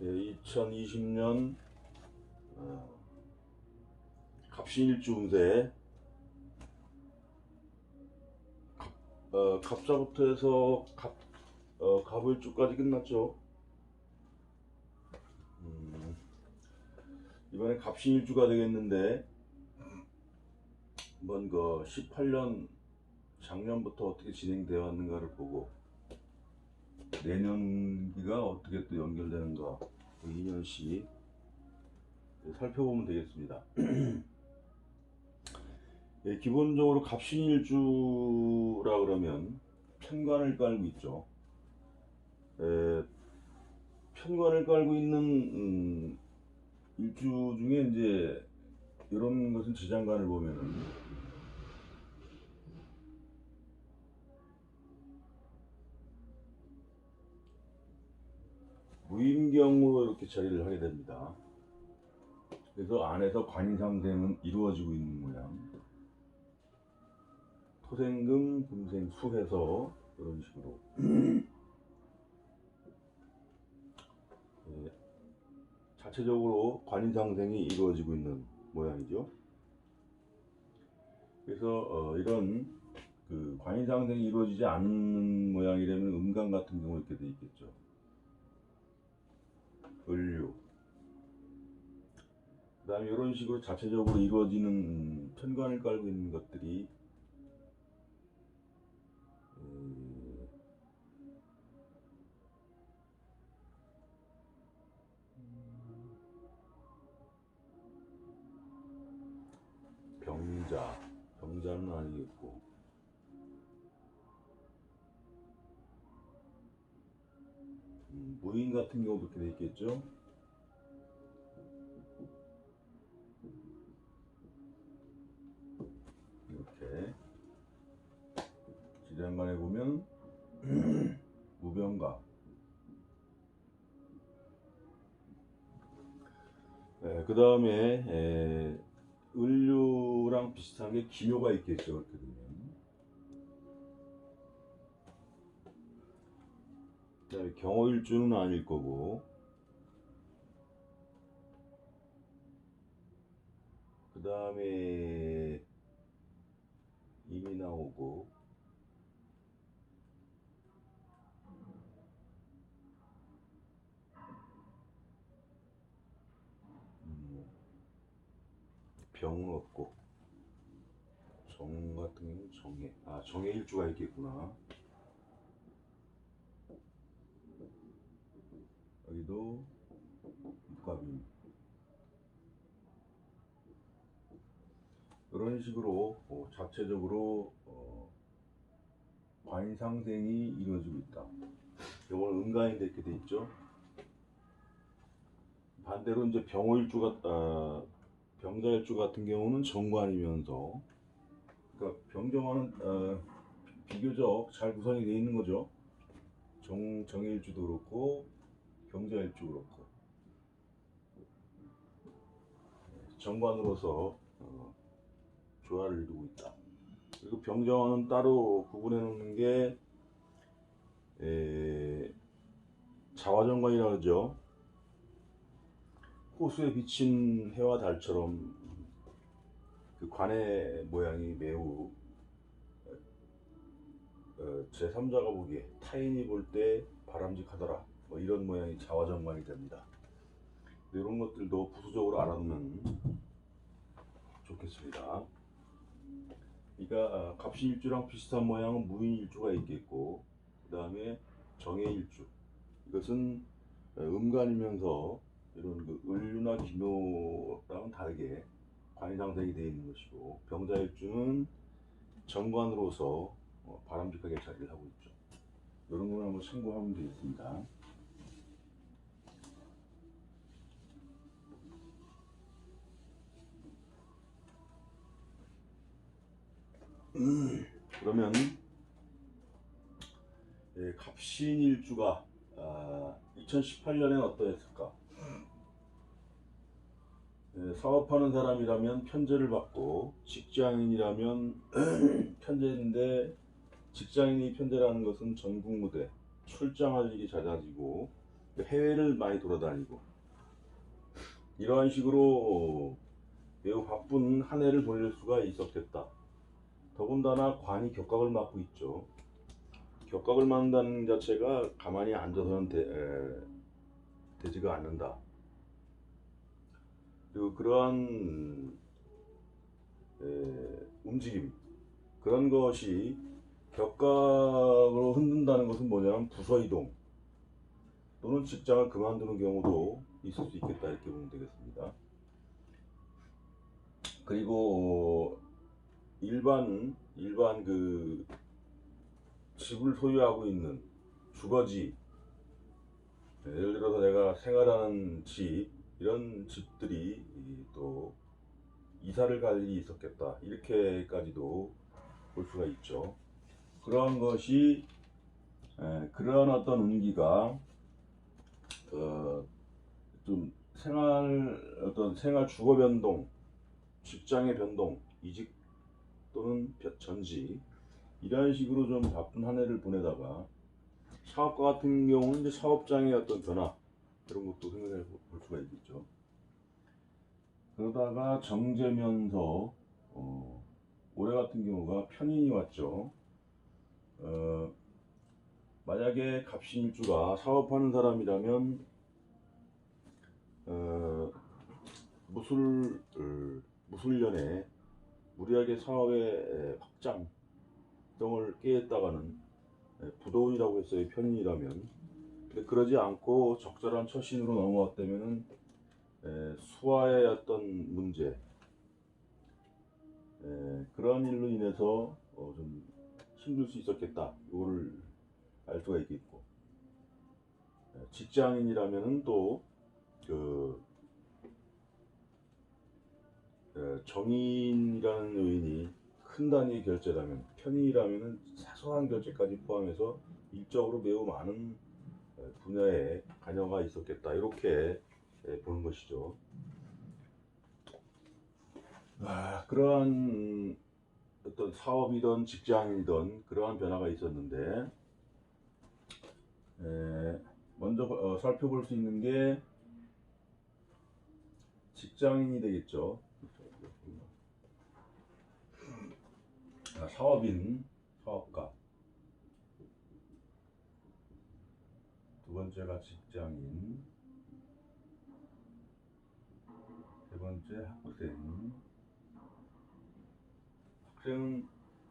2020년 갑신일주 운세 갑자부터 해서 갑을주까지 끝났죠. 이번에 갑신일주가 되겠는데 한번 18년 작년부터 어떻게 진행되어 왔는가를 보고 내년기가 어떻게 또 연결되는가 2년씩 살펴보면 되겠습니다. 기본적으로 갑신일주라 그러면 편관을 깔고 있죠. 편관을 깔고 있는 일주 중에 이제 이런 것은 지장간을 보면은 무임경으로 이렇게 처리를 하게 됩니다. 그래서 안에서 관인상생은 이루어지고 있는 모양. 토생금, 금생수 해서 이런 식으로 자체적으로 관인상생이 이루어지고 있는 모양이죠. 그래서 이런 관인상생이 이루어지지 않는 모양이라면 음간 같은 경우 이렇게 돼 있겠죠. 을류. 그 다음에 이런 식으로 자체적으로 이루어지는 편관을 깔고 있는 것들이 병자는 아니겠고 무인 같은 경우도 이렇게 돼 있겠죠. 이렇게 지장간에 보면 무병가. 그 다음에 을류랑 비슷한 게 기묘가 있겠죠. 이렇게 되면. 그 다음에 경호일주는 아닐 거고, 그 다음에 임이 나오고, 병은 없고, 정 같은 경우는 정해일주가 있겠구나. 여기도 육갑임. 이런 식으로 자체적으로 관상생이 이루어지고 있다. 이건 음간인데 이렇게 돼 있죠. 반대로 이제 병자일주 같은 경우는 정관이면서, 그러니까 병정화는 비교적 잘 구성이 되어 있는 거죠. 정일주도 그렇고 병자일주 그렇고 정관으로서 조화를 이루고 있다. 그리고 병정화는 따로 구분해 놓는 게 자화정관이라고 하죠. 호수에 비친 해와 달처럼 그 관의 모양이 매우 제3자가 보기에 타인이 볼 때 바람직하더라, 뭐 이런 모양이 자화정관이 됩니다. 이런 것들도 부수적으로 알아두면 좋겠습니다. 그러니까 갑신일주랑 비슷한 모양은 무인일주가 있겠고, 그 다음에 정해일주, 이것은 음간이면서 이런 을류나 기묘랑은 다르게 관상생이 되어 있는 것이고, 병자일주는 정관으로서 바람직하게 자리를 하고 있죠. 이런 걸 한번 참고하면 되겠습니다. 그러면 갑신일주가 2018년에는 어떠했을까? 사업하는 사람이라면 편제를 받고, 직장인이라면 편제인데, 직장인이 편제라는 것은 전국무대, 출장할 일이 잦아지고 해외를 많이 돌아다니고 이러한 식으로 매우 바쁜 한 해를 보낼 수가 있었겠다. 더군다나 관이 격각을 맡고 있죠. 격각을 맡는다는 자체가 가만히 앉아서는 되지가 않는다. 그리고 그러한 움직임, 그런 것이 격각으로 흔든다는 것은 뭐냐면 부서 이동 또는 직장을 그만두는 경우도 있을 수 있겠다, 이렇게 보면 되겠습니다. 그리고 일반 그 집을 소유하고 있는 주거지, 예를 들어서 내가 생활하는 집, 이런 집들이 또 이사를 갈 일이 있었겠다, 이렇게까지도 볼 수가 있죠. 그러한 것이 그러한 어떤 운기가 좀 생활 주거 변동, 직장의 변동, 이직 또는 전지, 이런 식으로 좀 바쁜 한 해를 보내다가 사업가 같은 경우는 이제 사업장의 어떤 변화, 그런 것도 생각해 볼 수가 있겠죠. 그러다가 정제면서 올해 같은 경우가 편인이 왔죠. 만약에 갑신일주가 사업하는 사람이라면 무술년에 무리하게 사업의 확장성을 깨했다가는 부도운이라고 했어요, 편인이라면. 근데 그러지 않고 적절한 처신으로 넘어왔다면은 수화의 어떤 문제, 그런 일로 인해서 좀 힘들 수 있었겠다, 이거를 알 수가 있겠고, 직장인이라면은 또 그 정인이라는 요인이 큰 단위의 결제라면, 편인이라면은 사소한 결제까지 포함해서 일적으로 매우 많은 분야에 관여가 있었겠다, 이렇게 보는 것이죠. 그러한 어떤 사업이든 직장이든 그러한 변화가 있었는데, 먼저 살펴볼 수 있는 게 직장인이 되겠죠. 사업인, 사업가. 두 번째가 직장인. 세 번째 학생. 학생은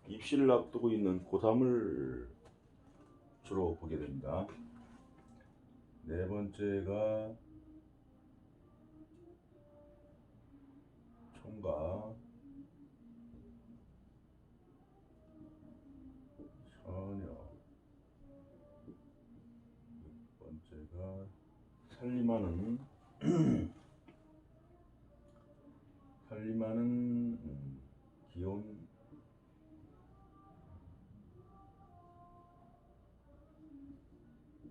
입시를 앞두고 있는 고3을 주로 보게 됩니다. 네 번째가 총각, 처녀. 육 번째가 살림하는 기혼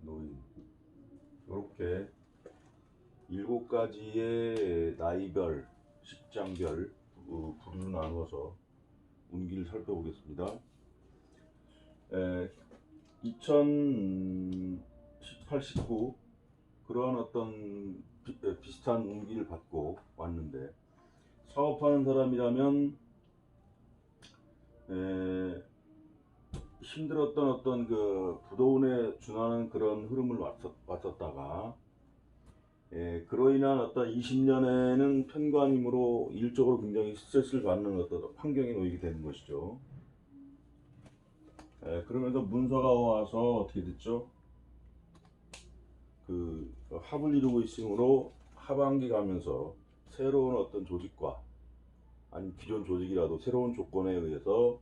노인. 이렇게 7가지의 나이별, 직장별 부류로 나누어서 운기를 살펴보겠습니다. 2018, 19 그러한 어떤 비슷한 운기를 받고 왔는데, 사업하는 사람이라면 힘들었던 어떤 그 부도운에 준하는 그런 흐름을 왔었다가, 그로 인한 어떤 20년에는 편관임으로 일적으로 굉장히 스트레스를 받는 어떤 환경에 놓이게 되는 것이죠. 그러면서 문서가 와서 어떻게 됐죠? 그 합을 이루고 있으므로 하반기 가면서 새로운 어떤 조직과, 아니면 기존 조직이라도 새로운 조건에 의해서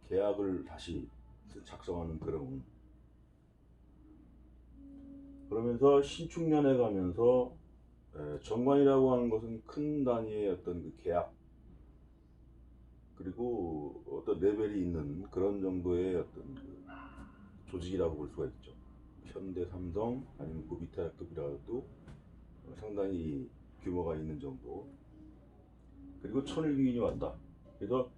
계약을 다시 작성하는 그런, 그러면서 신축년에 가면서 정관이라고 하는 것은 큰 단위의 어떤 그 계약, 그리고 어떤 레벨이 있는 그런 정도의 어떤 그 조직이라고 볼 수가 있죠. 현대, 삼성, 아니면 그 밑에 급이라도 상당히 규모가 있는 정도. 그리고 천일귀인이 왔다. 그래서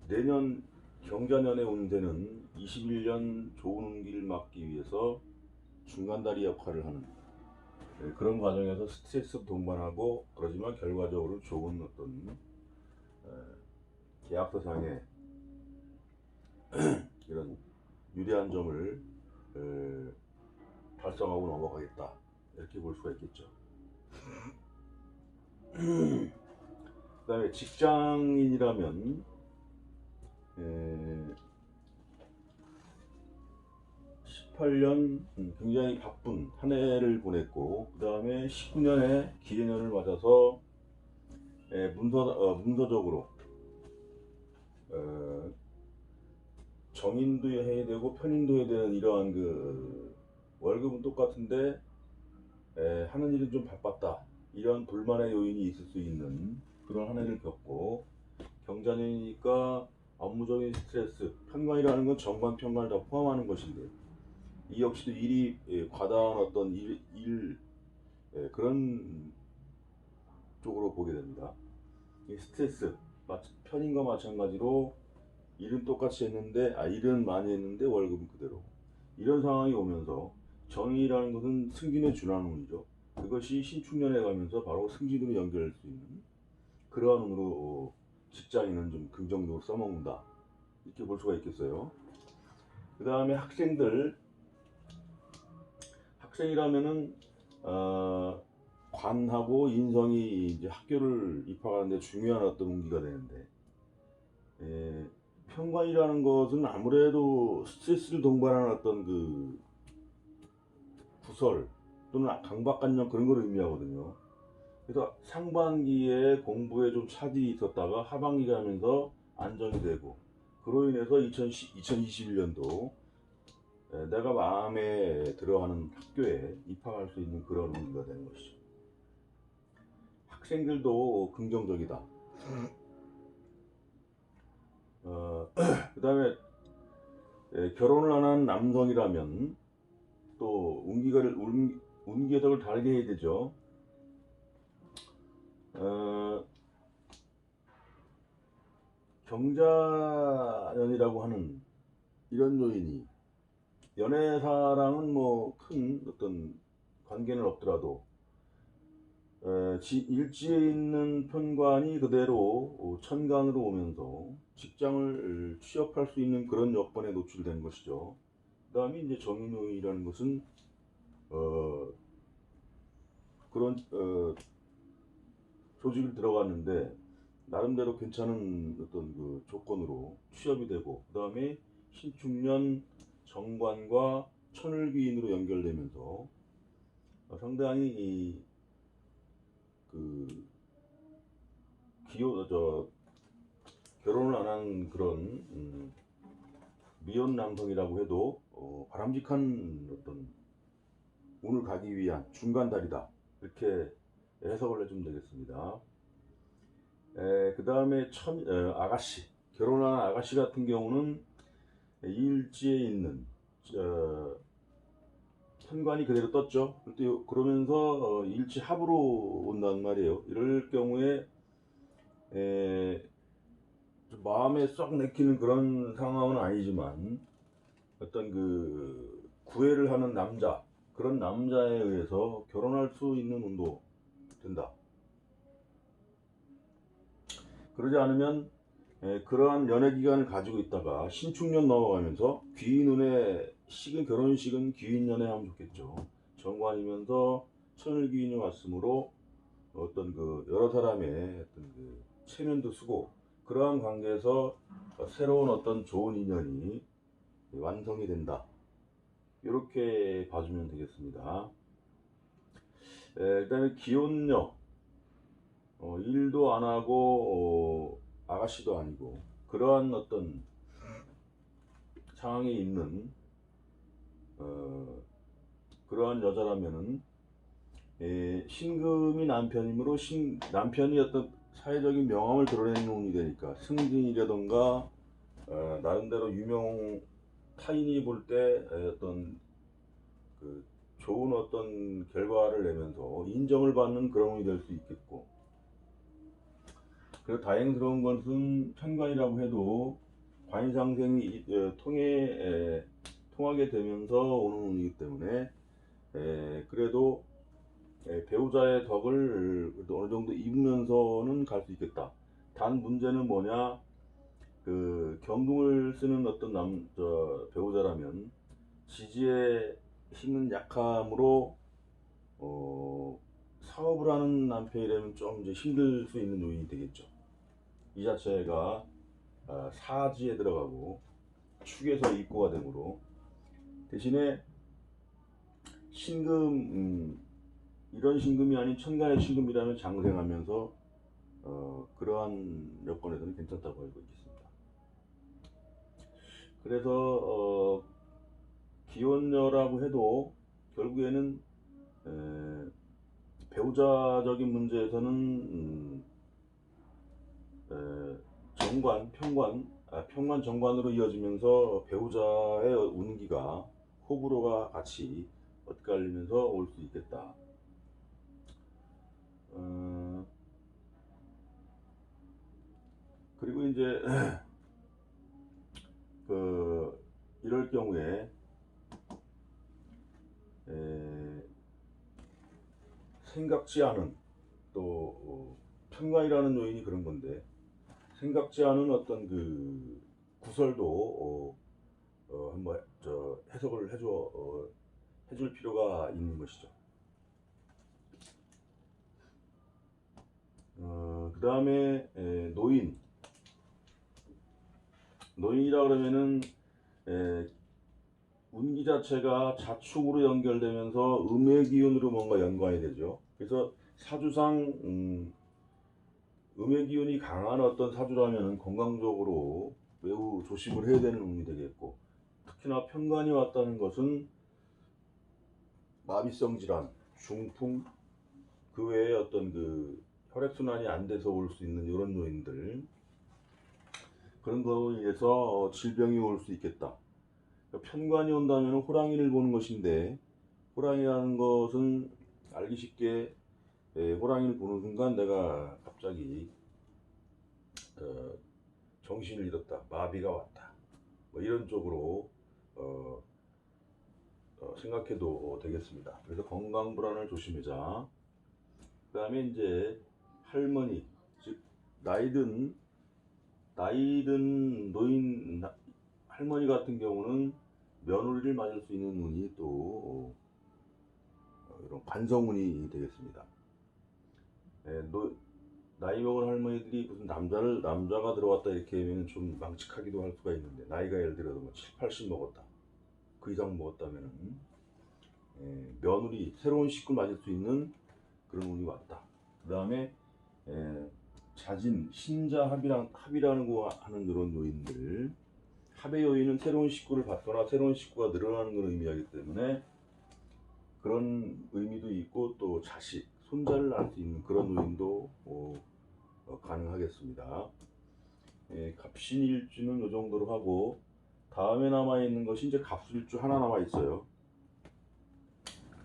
내년 경자년의 운세는 21년 좋은 운기를 막기 위해서 중간다리 역할을 하는 그런 과정에서 스트레스 동반하고, 그러지만 결과적으로 좋은 어떤 계약서상의 이런 유리한 점을 달성하고 넘어가겠다, 이렇게 볼 수가 있겠죠. 그 다음에 직장인이라면 18년 굉장히 바쁜 한 해를 보냈고, 그 다음에 19년에 기해년을 맞아서 문서적으로 정인도 해야 되고 편인도 해야 되는 이러한 그 월급은 똑같은데 하는 일은 좀 바빴다, 이런 불만의 요인이 있을 수 있는 그런 한 해를 겪고, 경자년이니까 업무적인 스트레스, 편관이라는 건 정관 편관을 다 포함하는 것인데, 이 역시도 일이 과다한 어떤 그런 쪽으로 보게 됩니다. 이 스트레스, 편인과 마찬가지로 일은 똑같이 했는데, 일은 많이 했는데 월급은 그대로, 이런 상황이 오면서 정인이라는 것은 승진에 준하는 운이죠. 그것이 신축년에 가면서 바로 승진으로 연결할 수 있는 그러한 운으로 직장인은 좀 긍정적으로 써먹는다, 이렇게 볼 수가 있겠어요. 그 다음에 학생이라면은 관하고 인성이 이제 학교를 입학하는데 중요한 어떤 운기가 되는데, 편관이라는 것은 아무래도 스트레스를 동반하는 어떤 그 구설 또는 강박관념, 그런 걸 의미하거든요. 그래서 상반기에 공부에 좀 차질이 있었다가 하반기 가면서 안정이 되고, 그로 인해서 2021년도 내가 마음에 들어하는 학교에 입학할 수 있는 그런 운기가 되는 것이죠. 학생들도 긍정적이다. 그 다음에 결혼을 안 한 남성이라면 또 운기 해석을 다르게 해야 되죠. 경자년이라고 하는 이런 요인이 연애사랑은 뭐 큰 어떤 관계는 없더라도 일지에 있는 편관이 그대로 천간으로 오면서 직장을 취업할 수 있는 그런 여건에 노출된 것이죠. 그 다음에 이제 정인요인이라는 것은 그런 조직을 들어갔는데 나름대로 괜찮은 어떤 그 조건으로 취업이 되고, 그 다음에 신축년 정관과 천을귀인으로 연결되면서 상당히 결혼을 안 한 그런 미혼 남성이라고 해도 바람직한 어떤 운을 가기 위한 중간다리다, 이렇게 해석을 해주면 되겠습니다. 그 다음에 아가씨, 결혼한 아가씨 같은 경우는 일지에 있는 편관이 그대로 떴죠. 그러면서 일지 합으로 온단 말이에요. 이럴 경우에 좀 마음에 쏙 내키는 그런 상황은 아니지만, 어떤 그 구애를 하는 남자, 그런 남자에 의해서 결혼할 수 있는 운도 된다. 그러지 않으면 그러한 연애 기간을 가지고 있다가 신축년 넘어가면서 귀인운에 결혼식은 귀인년에 하면 좋겠죠. 정관이면서 천을귀인이 왔으므로 어떤 그 여러 사람의 어떤 그 체면도 쓰고, 그러한 관계에서 새로운 어떤 좋은 인연이 완성이 된다, 이렇게 봐주면 되겠습니다. 그 다음에 기혼녀, 일도 안 하고 아가씨도 아니고 그러한 어떤 상황에 있는 그러한 여자라면은 신금이 남편이므로 남편이 어떤 사회적인 명함을 드러내는 운이 되니까 승진이라던가 나름대로 타인이 볼 때 어떤 그 좋은 어떤 결과를 내면서 인정을 받는 그런 운이 될 수 있겠고, 그리고 다행스러운 것은 편관이라고 해도 관상생이 통하게 되면서 오는 운이기 때문에 그래도 배우자의 덕을 그래도 어느 정도 입으면서는 갈 수 있겠다. 단 문제는 뭐냐, 그 경금을 쓰는 어떤 배우자라면 지지의 힘은 약함으로 사업을 하는 남편이라면 좀 이제 힘들 수 있는 요인이 되겠죠. 이 자체가 사지에 들어가고 축에서 입고가 되므로, 대신에 신금, 이런 신금이 아닌 천간의 신금이라면 장생하면서 그러한 여건에서는 괜찮다고 알고 있습니다. 그래서 기혼녀라고 해도 결국에는 배우자적인 문제에서는 정관, 평관 정관으로 이어지면서 배우자의 운기가 호불호가 같이 엇갈리면서 올 수 있겠다. 그리고 이제 이럴 경우에 생각지 않은 또 편관이라는 요인이 그런 건데, 생각지 않은 어떤 그 구설도 한번 해석을 해줄 필요가 있는 것이죠. 그 다음에 노인이라 그러면은 운기 자체가 자축으로 연결되면서 음의 기운으로 뭔가 연관이 되죠. 그래서 사주상 음의 기운이 강한 어떤 사주라면 건강적으로 매우 조심을 해야 되는 운이 되겠고, 특히나 편관이 왔다는 것은 마비성 질환, 중풍, 그 외에 어떤 그 혈액순환이 안 돼서 올 수 있는 이런 요인들, 그런 거로 인해서 질병이 올 수 있겠다. 편관이 온다면 호랑이를 보는 것인데, 호랑이라는 것은 알기 쉽게 호랑이를 보는 순간 내가 갑자기 정신을 잃었다, 마비가 왔다, 뭐 이런 쪽으로 생각해도 되겠습니다. 그래서 건강 불안을 조심하자. 그 다음에 이제 할머니, 즉 나이든 노인 할머니 같은 경우는 며느리를 맞을 수 있는 운이 또 이런 관성운이 되겠습니다. 나이 먹은 할머니들이 무슨 남자가 들어왔다 이렇게 하면 좀 망측하기도 할 수가 있는데, 나이가 예를 들어서 뭐 7, 80 먹었다, 그 이상 먹었다면은 며느리, 새로운 식구 맞을 수 있는 그런 운이 왔다. 그 다음에 자진, 신자 합이라는 거 하는 그런 요인들, 합의 요인은 새로운 식구를 받거나 새로운 식구가 늘어나는 걸 의미하기 때문에 그런 의미도 있고, 또 자식, 손자를 낳을 수 있는 그런 요인도 가능하겠습니다. 갑신일주는 이 정도로 하고, 다음에 남아있는 것이 이제 갑술일주 하나 남아있어요.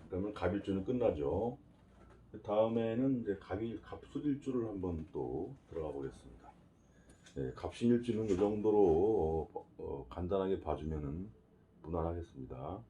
그러면 갑일주는 끝나죠. 다음에는 이제 갑술일주를 한번 또 들어가 보겠습니다. 갑신일주는 이 정도로 간단하게 봐주면은 무난하겠습니다.